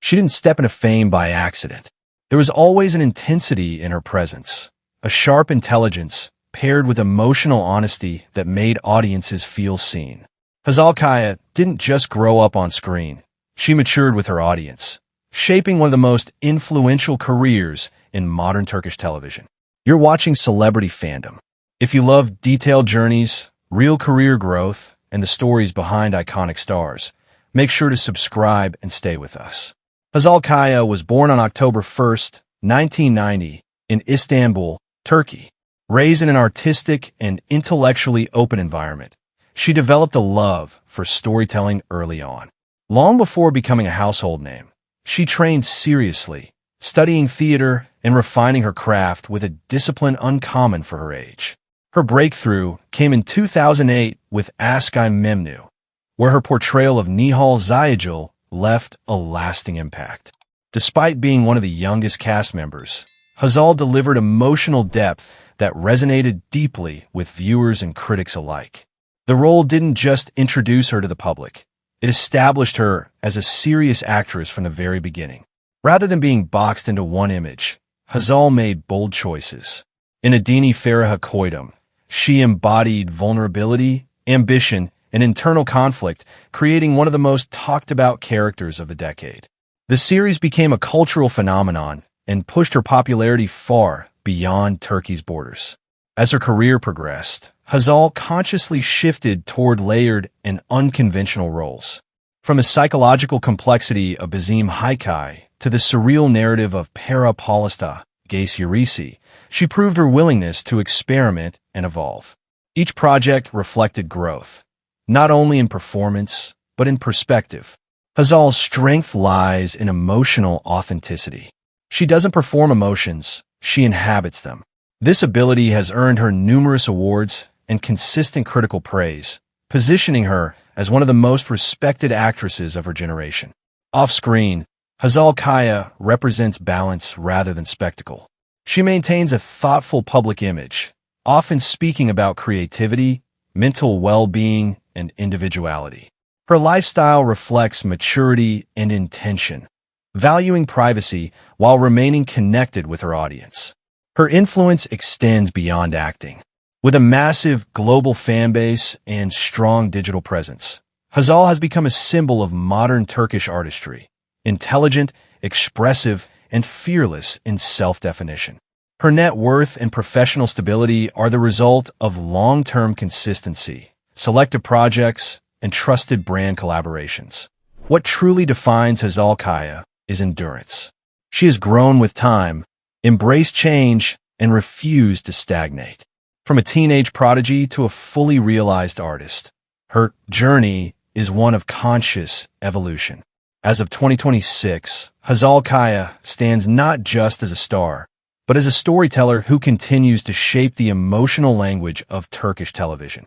She didn't step into fame by accident. There was always an intensity in her presence, a sharp intelligence paired with emotional honesty that made audiences feel seen. Hazal Kaya didn't just grow up on screen. She matured with her audience, shaping one of the most influential careers in modern Turkish television. You're watching Celebrity Fandom. If you love detailed journeys, real career growth, and the stories behind iconic stars, make sure to subscribe and stay with us. Hazal Kaya was born on October 1st, 1990, in Istanbul, Turkey. Raised in an artistic and intellectually open environment, she developed a love for storytelling early on. Long before becoming a household name, she trained seriously, studying theater and refining her craft with a discipline uncommon for her age. Her breakthrough came in 2008 with Ozge I Memnu, where her portrayal of Nihal Ziyagil left a lasting impact. Despite being one of the youngest cast members, Hazal delivered emotional depth that resonated deeply with viewers and critics alike. The role didn't just introduce her to the public, it established her as a serious actress from the very beginning. Rather than being boxed into one image, Hazal made bold choices. In Adini Feraha Koydum, she embodied vulnerability, ambition, and internal conflict, creating one of the most talked-about characters of the decade. The series became a cultural phenomenon and pushed her popularity far beyond Turkey's borders. As her career progressed, Hazal consciously shifted toward layered and unconventional roles. From the psychological complexity of Bizim Hikay to the surreal narrative of Para Polista, Gace Yurisi, she proved her willingness to experiment and evolve. Each project reflected growth, not only in performance, but in perspective. Hazal's strength lies in emotional authenticity. She doesn't perform emotions, she inhabits them. This ability has earned her numerous awards and consistent critical praise, positioning her as one of the most respected actresses of her generation. Off-screen, Hazal Kaya represents balance rather than spectacle. She maintains a thoughtful public image, often speaking about creativity, mental well-being, and individuality. Her lifestyle reflects maturity and intention, valuing privacy while remaining connected with her audience. Her influence extends beyond acting. With a massive global fan base and strong digital presence, Hazal has become a symbol of modern Turkish artistry, intelligent, expressive, and fearless in self-definition. Her net worth and professional stability are the result of long-term consistency, selective projects, and trusted brand collaborations. What truly defines Hazal Kaya is endurance. She has grown with time, embraced change, and refused to stagnate. From a teenage prodigy to a fully realized artist, her journey is one of conscious evolution. As of 2026, Hazal Kaya stands not just as a star, but as a storyteller who continues to shape the emotional language of Turkish television.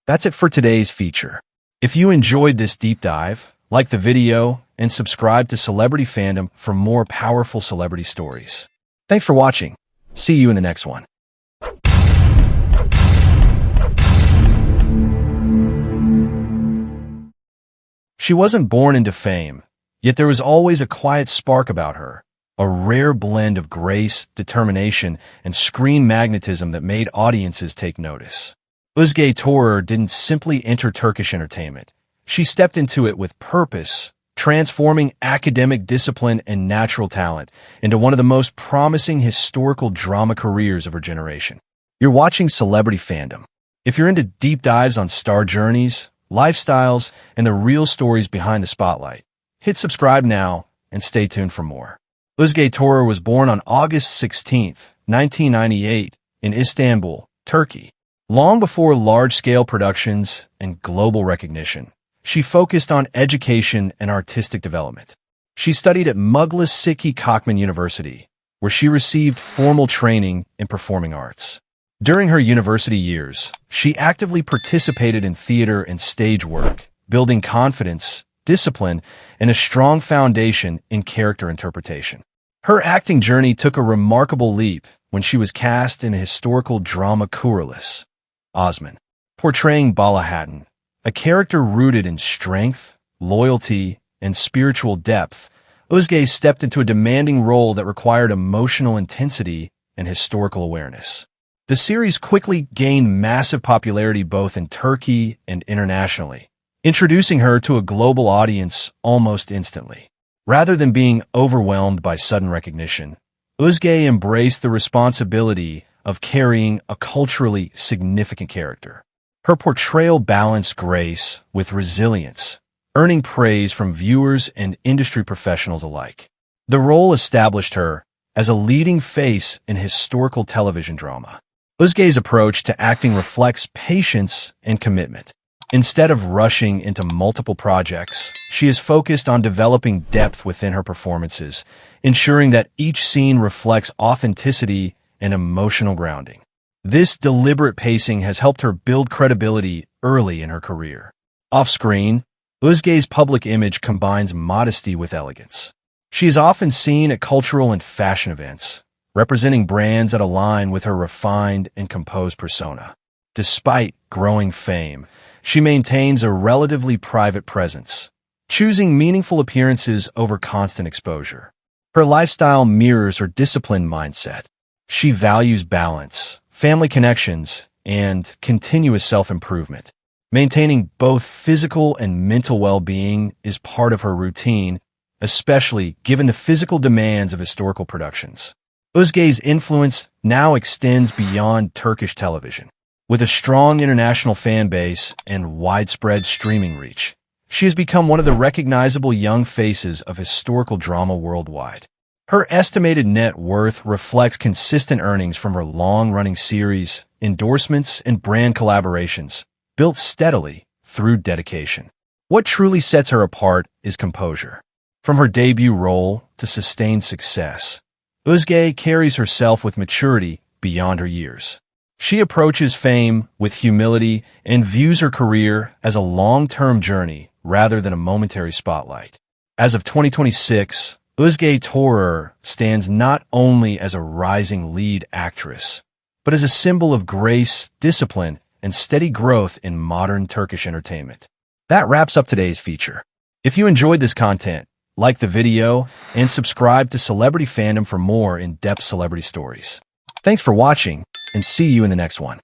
That's it for today's feature. If you enjoyed this deep dive, like the video and subscribe to Celebrity Fandom for more powerful celebrity stories. Thanks for watching. See you in the next one. She wasn't born into fame, yet there was always a quiet spark about her, a rare blend of grace, determination, and screen magnetism that made audiences take notice. Özge Torer didn't simply enter Turkish entertainment. She stepped into it with purpose, transforming academic discipline and natural talent into one of the most promising historical drama careers of her generation. You're watching Celebrity Fandom. If you're into deep dives on star journeys, lifestyles, and the real stories behind the spotlight, hit subscribe now and stay tuned for more. Özge Torer was born on August 16, 1998, in Istanbul, Turkey. Long before large-scale productions and global recognition, she focused on education and artistic development. She studied at Muglis Siki Kochman University, where she received formal training in performing arts. During her university years, she actively participated in theater and stage work, building confidence, discipline, and a strong foundation in character interpretation. Her acting journey took a remarkable leap when she was cast in the historical drama Kurulus Osman, portraying Bala Hatun, A character rooted in strength, loyalty, and spiritual depth, Özge stepped into a demanding role that required emotional intensity and historical awareness. The series quickly gained massive popularity both in Turkey and internationally, introducing her to a global audience almost instantly. Rather than being overwhelmed by sudden recognition, Özge embraced the responsibility of carrying a culturally significant character. Her portrayal balanced grace with resilience, earning praise from viewers and industry professionals alike. The role established her as a leading face in historical television drama. Özge's approach to acting reflects patience and commitment. Instead of rushing into multiple projects, she is focused on developing depth within her performances, ensuring that each scene reflects authenticity and emotional grounding. This deliberate pacing has helped her build credibility early in her career. Off-screen, Özge's public image combines modesty with elegance. She is often seen at cultural and fashion events, representing brands that align with her refined and composed persona. Despite growing fame, she maintains a relatively private presence, choosing meaningful appearances over constant exposure. Her lifestyle mirrors her disciplined mindset. She values balance, family connections, and continuous self-improvement. Maintaining both physical and mental well-being is part of her routine, especially given the physical demands of historical productions. Özge's influence now extends beyond Turkish television. With a strong international fan base and widespread streaming reach, she has become one of the recognizable young faces of historical drama worldwide. Her estimated net worth reflects consistent earnings from her long-running series, endorsements, and brand collaborations, built steadily through dedication. What truly sets her apart is composure. From her debut role to sustained success, Özge carries herself with maturity beyond her years. She approaches fame with humility and views her career as a long-term journey rather than a momentary spotlight. As of 2026, Ozge Torer stands not only as a rising lead actress, but as a symbol of grace, discipline, and steady growth in modern Turkish entertainment. That wraps up today's feature. If you enjoyed this content, like the video and subscribe to Celebrity Fandom for more in-depth celebrity stories. Thanks for watching, and see you in the next one.